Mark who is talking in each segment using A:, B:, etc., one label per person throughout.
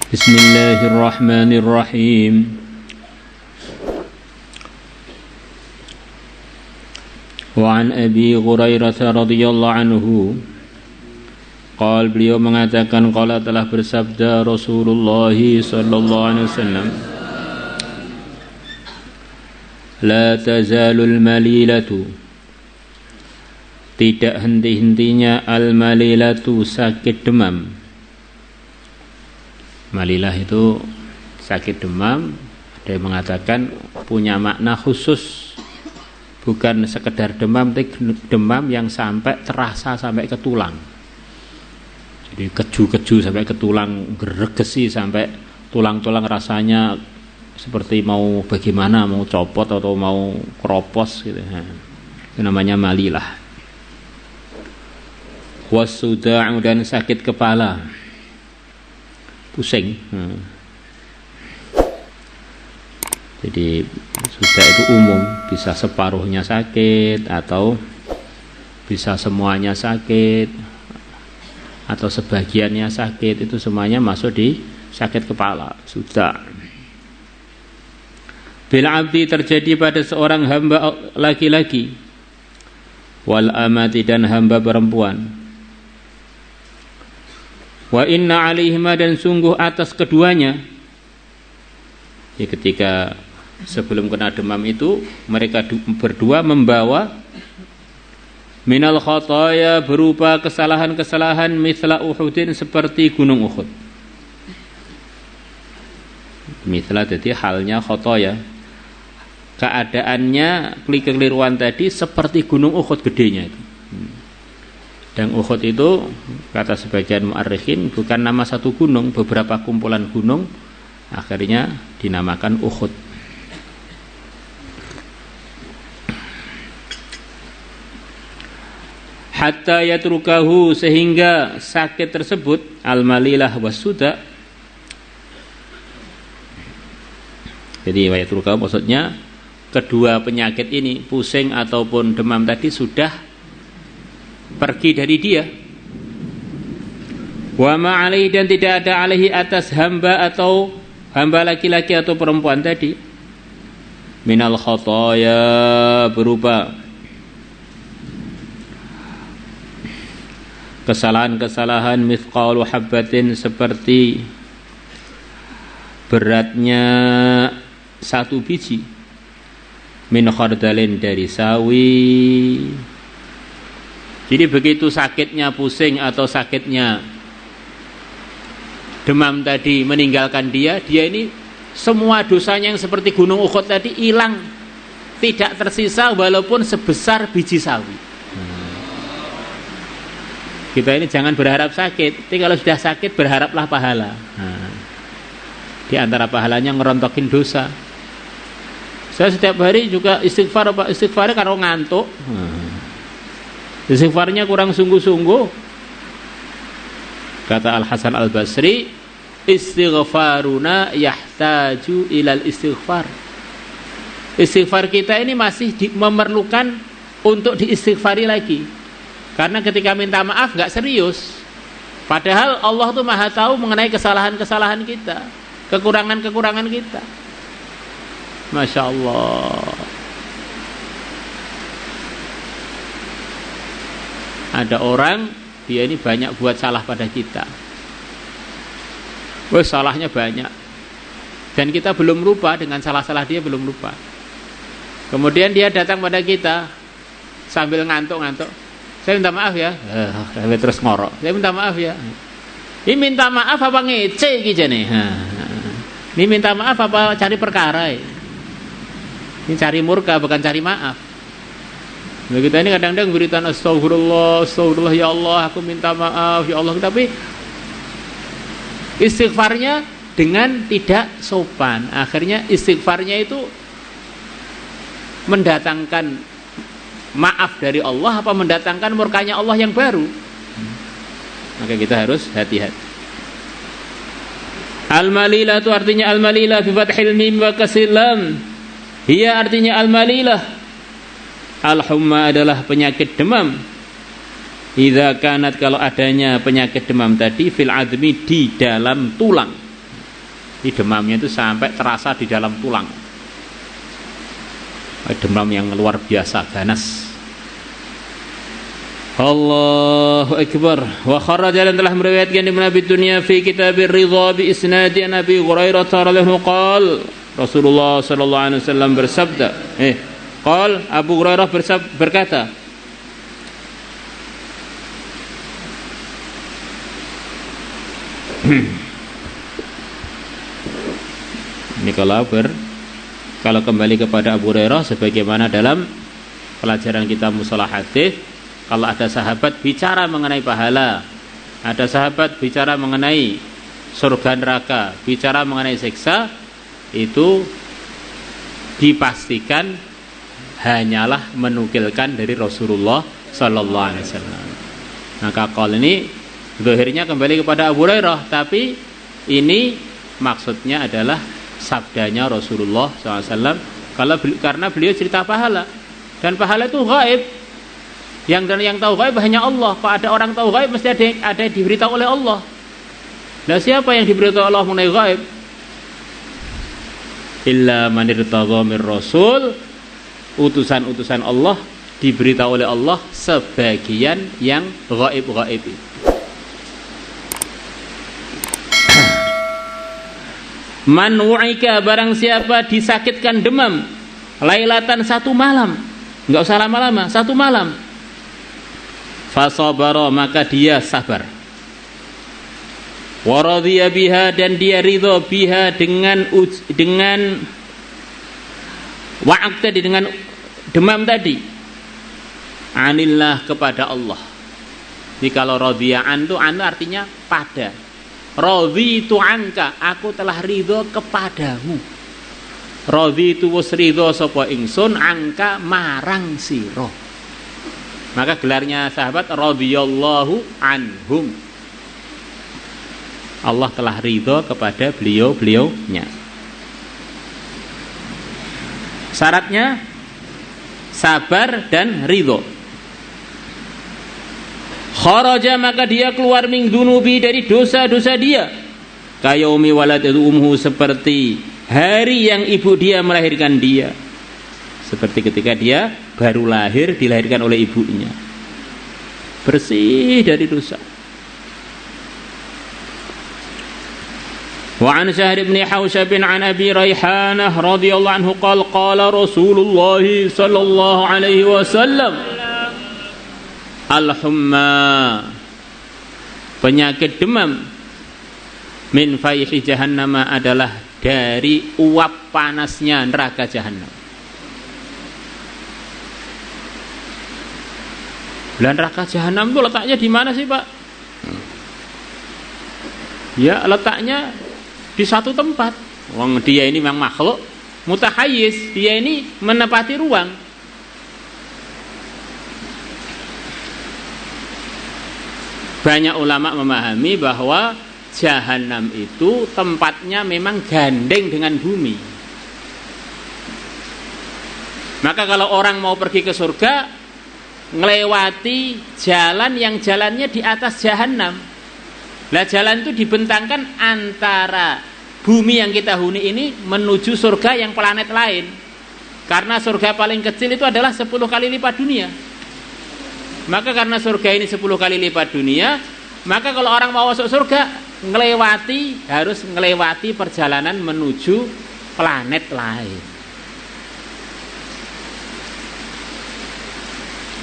A: Bismillahirrahmanirrahim. Wa an Abi Hurairah radhiyallahu anhu qala, beliau mengatakan, qala telah bersabda Rasulullah sallallahu alaihi wasallam, la tazalul malilatu, tidak henti-hentinya al-malilatu, sakit demam. Malilah itu sakit demam, ada yang mengatakan punya makna khusus, bukan sekedar demam, tapi demam yang sampai terasa sampai ke tulang. Jadi keju-keju sampai ke tulang, geregesi sampai tulang-tulang rasanya seperti mau bagaimana, mau copot atau mau keropos gitu. Itu namanya malilah. Wasuda'u, dan sakit kepala, pusing. Jadi sudah itu umum, bisa separuhnya sakit atau bisa semuanya sakit atau sebagiannya sakit, itu semuanya masuk di sakit kepala, sudah. Bil abdi, terjadi pada seorang hamba laki-laki, wal amati, dan hamba perempuan. Wa inna alaihima, dan sungguh atas keduanya, ya, ketika sebelum kena demam itu mereka berdua membawa minal khataya, berupa kesalahan-kesalahan, mithla Uhudin, seperti gunung Uhud. Mithla jadi halnya khataya, keadaannya, kekeliruan tadi seperti gunung Uhud gedenya itu. Dan Uhud itu, kata sebagian mu'arrikhin, bukan nama satu gunung, beberapa kumpulan gunung, akhirnya dinamakan Uhud. Hatta yatrukahu, sehingga sakit tersebut, al-malilah wasuda. Jadi yatrukahu maksudnya kedua penyakit ini, pusing ataupun demam tadi, sudah pergi dari dia. Wa ma'alaihi, dan tidak ada alaihi, atas hamba atau hamba laki-laki atau perempuan tadi, minal khataya, berupa kesalahan-kesalahan, mithqalu habbatin, seperti beratnya satu biji, min khardalin, dari sawi. Jadi begitu sakitnya pusing atau sakitnya demam tadi meninggalkan dia ini semua dosanya yang seperti gunung Uhud tadi hilang, tidak tersisa walaupun sebesar biji sawi. Kita ini jangan berharap sakit, tapi kalau sudah sakit berharaplah pahala. Di antara pahalanya ngerontokin dosa. Saya setiap hari juga istighfar, Pak. Istighfarnya kalau ngantuk. Istighfarnya kurang sungguh-sungguh. Kata Al-Hasan Al-Basri, istighfaruna yahtaju ilal istighfar. Istighfar kita ini masih memerlukan untuk diistighfari lagi. Karena ketika minta maaf gak serius. Padahal Allah tuh maha tahu mengenai kesalahan-kesalahan kita, kekurangan-kekurangan kita. Masya Allah. Ada orang, dia ini banyak buat salah pada kita. Wah, salahnya banyak. Dan kita belum lupa dengan salah-salah dia, belum lupa. Kemudian dia datang pada kita sambil ngantuk-ngantuk. Saya minta maaf ya. Terus ngorok. Saya minta maaf ya. Ini minta maaf apa ngece gitu nih? Ini minta maaf apa cari perkara? Ini cari murka, bukan cari maaf. Nah, kita ini kadang-kadang beritan astagfirullah, astagfirullah, ya Allah, aku minta maaf, ya Allah. Tapi istighfarnya dengan tidak sopan. Akhirnya istighfarnya itu mendatangkan maaf dari Allah apa mendatangkan murkanya Allah yang baru. Maka kita harus hati-hati. Al-malilah itu artinya al-malilah bi fathil mim wa kasril lam. Hiya artinya al-malilah. Al-humma adalah penyakit demam. Idza kanat, kalau adanya penyakit demam tadi, fil admi, di dalam tulang. Ini demamnya itu sampai terasa di dalam tulang. Demam yang luar biasa, ganas. Allahu Akbar. Wa kharaja dan telah meriwayatkan Ibnu Abi Dunya fi Kitabir Ridha bi isnadi Nabi Hurairah radhiyallahu qol Rasulullah sallallahu alaihi wasallam bersabda, qol Abu Hurairah berkata, ini kalau kembali kepada Abu Hurairah sebagaimana dalam pelajaran kita mustalah hadis, kalau ada sahabat bicara mengenai pahala, ada sahabat bicara mengenai surga neraka, bicara mengenai siksa, itu dipastikan hanyalah menukilkan dari Rasulullah sallallahu alaihi wasallam. Maka qaul ini zahirnya kembali kepada Abu Hurairah, tapi ini maksudnya adalah sabdanya Rasulullah SAW karena beliau cerita pahala, dan pahala itu gaib. Yang tahu gaib hanya Allah. Kalau ada orang tahu gaib mesti ada diberitahu oleh Allah. Nah, siapa yang diberitahu Allah mengenai gaib? Illa man irtadha mir rasul, utusan-utusan Allah diberitahu oleh Allah sebagian yang gaib-gaib itu. Man wu'ika, barang siapa disakitkan demam lailatan, satu malam, enggak usah lama-lama, satu malam, fasabara, maka dia sabar, waradhiya biha, dan dia ridho biha dengan wa'ak tadi, dengan demam tadi, anillah, kepada Allah. Jadi kalau radhiya'an itu artinya pada, radhitu anka, aku telah ridho kepadamu, radhitu wis ridho sapa ingsun angka marang sira. Maka gelarnya sahabat radhiyallahu anhum, Allah telah ridho kepada beliau-beliaunya. Syaratnya sabar dan ridho. Kharaja, maka dia keluar min dunubi, dari dosa-dosa dia, kayaumi waladatu umhu, seperti hari yang ibu dia melahirkan dia, seperti ketika dia baru lahir, dilahirkan oleh ibunya, bersih dari dosa. Wa an Syahr bin Hausyab an Abi Raihanah radhiyallahu anhu qala Rasulullah sallallahu alaihi wasallam, al-humma, penyakit demam, min fayhi jahannam, adalah dari uap panasnya neraka jahannam. Lah neraka jahannam itu letaknya di mana sih, Pak? Ya, letaknya di satu tempat. Wong dia ini memang makhluk mutahayyiz, dia ini menepati ruang. Banyak ulama memahami bahwa jahanam itu tempatnya memang gandeng dengan bumi. Maka kalau orang mau pergi ke surga, ngelewati jalan yang jalannya di atas jahanam. Lah jalan itu dibentangkan antara bumi yang kita huni ini menuju surga yang planet lain. Karena surga paling kecil itu adalah 10 kali lipat dunia. Maka karena surga ini 10 kali lipat dunia, maka kalau orang mau masuk surga, harus ngelewati perjalanan menuju planet lain.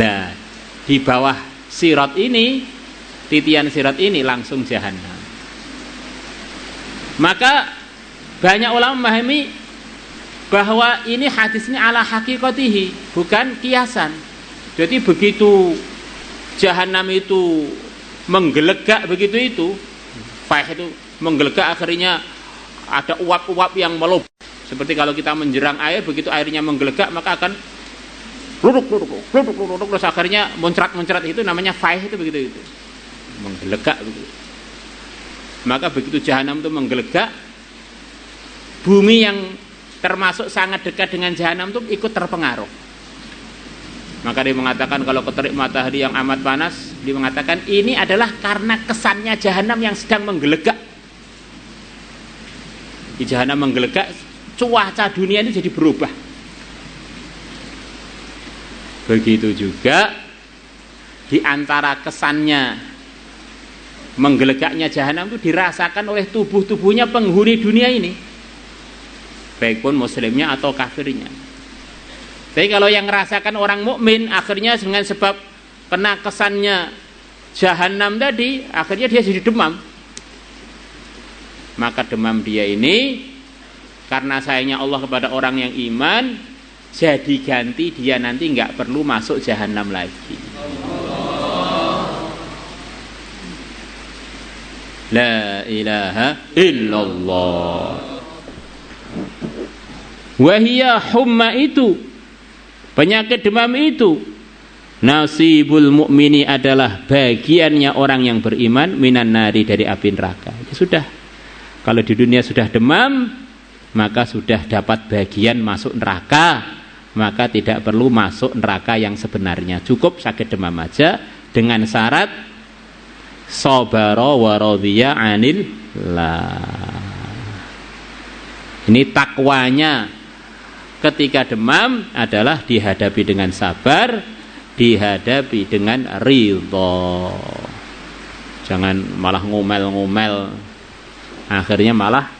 A: Nah, di bawah sirat ini, titian sirat ini langsung jahanam. Maka banyak ulama memahami bahwa ini hadisnya ala hakikatihi, bukan kiasan. Jadi begitu jahanam itu menggelegak, begitu itu faih itu menggelegak, akhirnya ada uap-uap yang meluap. Seperti kalau kita menjerang air, begitu airnya menggelegak maka akan ruduk, terus akhirnya muncrat itu namanya faih, itu begitu itu. Menggelegak begitu. Maka begitu jahanam itu menggelegak, bumi yang termasuk sangat dekat dengan jahanam itu ikut terpengaruh. Maka dia mengatakan kalau keterik matahari yang amat panas, dia mengatakan ini adalah karena kesannya jahanam yang sedang menggelegak. di jahanam menggelegak, cuaca dunia ini jadi berubah. Begitu juga di antara kesannya menggelegaknya jahanam itu dirasakan oleh tubuh-tubuhnya penghuni dunia ini, baik pun muslimnya atau kafirnya. Tapi kalau yang merasakan orang mukmin, akhirnya dengan sebab kena kesannya jahanam tadi, akhirnya dia jadi demam. Maka demam dia ini karena sayangnya Allah kepada orang yang iman, jadi ganti dia nanti nggak perlu masuk jahanam lagi. La ilaha illallah. Wahia humma itu, penyakit demam itu, nasibul mukmini adalah bagiannya orang yang beriman minan nari dari api neraka. Ya sudah, kalau di dunia sudah demam, maka sudah dapat bagian masuk neraka, maka tidak perlu masuk neraka yang sebenarnya, cukup sakit demam aja dengan syarat sabara wa radhiya anil la. Ini takwanya ketika demam adalah dihadapi dengan sabar, dihadapi dengan ridha. Jangan malah ngomel-ngomel, akhirnya malah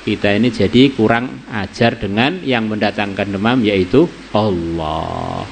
A: kita ini jadi kurang ajar dengan yang mendatangkan demam, yaitu Allah.